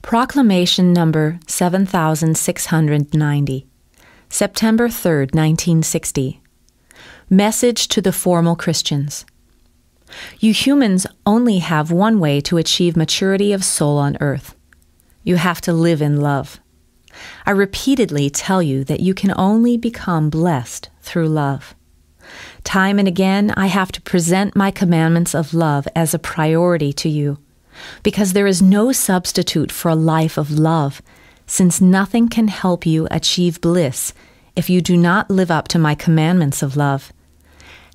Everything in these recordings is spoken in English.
Proclamation number 7690, September 3rd, 1960. Message to the formal Christians. You humans only have one way to achieve maturity of soul on earth. You have to live in love. I repeatedly tell you that you can only become blessed through love. Time and again, I have to present my commandments of love as a priority to you, because there is no substitute for a life of love, since nothing can help you achieve bliss if you do not live up to my commandments of love.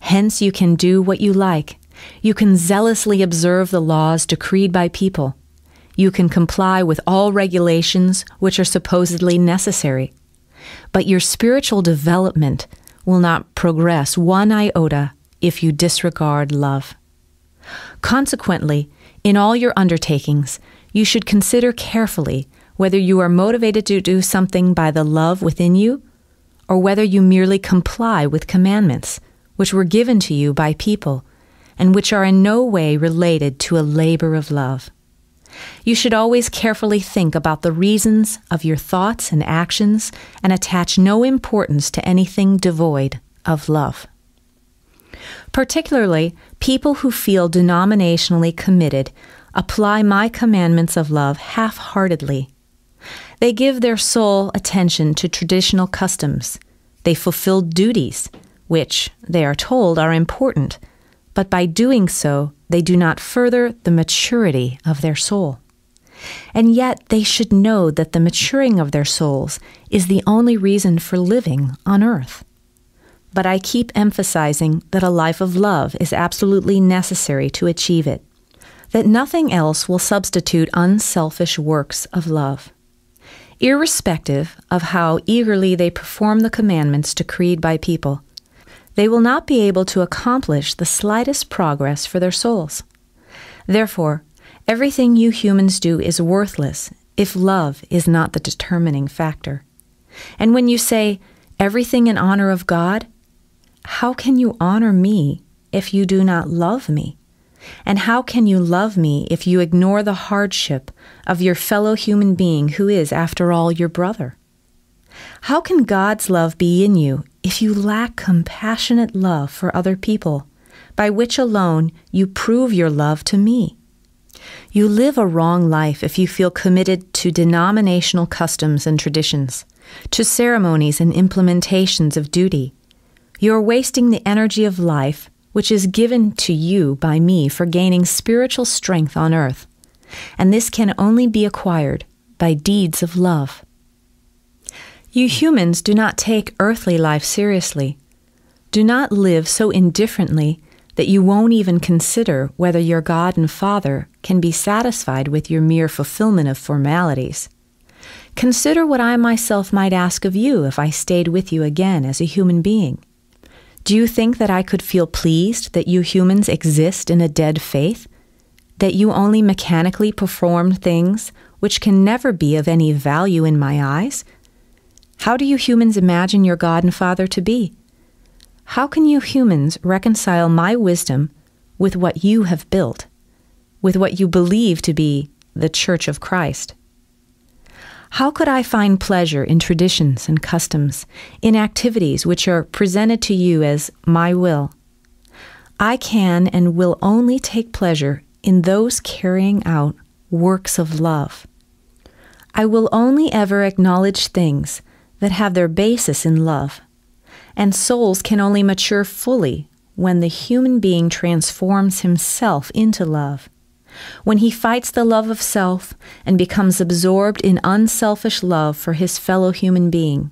Hence you can do what you like. You can zealously observe the laws decreed by people. You can comply with all regulations which are supposedly necessary. But your spiritual development will not progress one iota if you disregard love. Consequently, in all your undertakings, you should consider carefully whether you are motivated to do something by the love within you, or whether you merely comply with commandments which were given to you by people, and which are in no way related to a labor of love. You should always carefully think about the reasons of your thoughts and actions and attach no importance to anything devoid of love. Particularly, people who feel denominationally committed apply my commandments of love half-heartedly. They give their sole attention to traditional customs. They fulfill duties, which, they are told, are important, but by doing so, they do not further the maturity of their soul. And yet they should know that the maturing of their souls is the only reason for living on earth. But I keep emphasizing that a life of love is absolutely necessary to achieve it, that nothing else will substitute unselfish works of love. Irrespective of how eagerly they perform the commandments decreed by people, they will not be able to accomplish the slightest progress for their souls. Therefore, everything you humans do is worthless if love is not the determining factor. And when you say, everything in honor of God, how can you honor me if you do not love me? And how can you love me if you ignore the hardship of your fellow human being who is, after all, your brother? How can God's love be in you if you lack compassionate love for other people, by which alone you prove your love to me? You live a wrong life if you feel committed to denominational customs and traditions, to ceremonies and implementations of duty. You are wasting the energy of life which is given to you by me for gaining spiritual strength on earth, and this can only be acquired by deeds of love. You humans do not take earthly life seriously. Do not live so indifferently that you won't even consider whether your God and Father can be satisfied with your mere fulfillment of formalities. Consider what I myself might ask of you if I stayed with you again as a human being. Do you think that I could feel pleased that you humans exist in a dead faith? That you only mechanically perform things which can never be of any value in my eyes? How do you humans imagine your God and Father to be? How can you humans reconcile my wisdom with what you have built, with what you believe to be the Church of Christ? How could I find pleasure in traditions and customs, in activities which are presented to you as my will? I can and will only take pleasure in those carrying out works of love. I will only ever acknowledge things that have their basis in love, and souls can only mature fully when the human being transforms himself into love, when he fights the love of self and becomes absorbed in unselfish love for his fellow human being.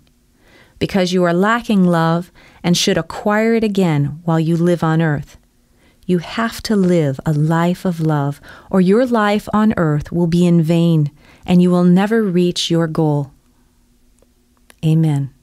Because you are lacking love and should acquire it again while you live on earth. You have to live a life of love, or your life on earth will be in vain, and you will never reach your goal. Amen.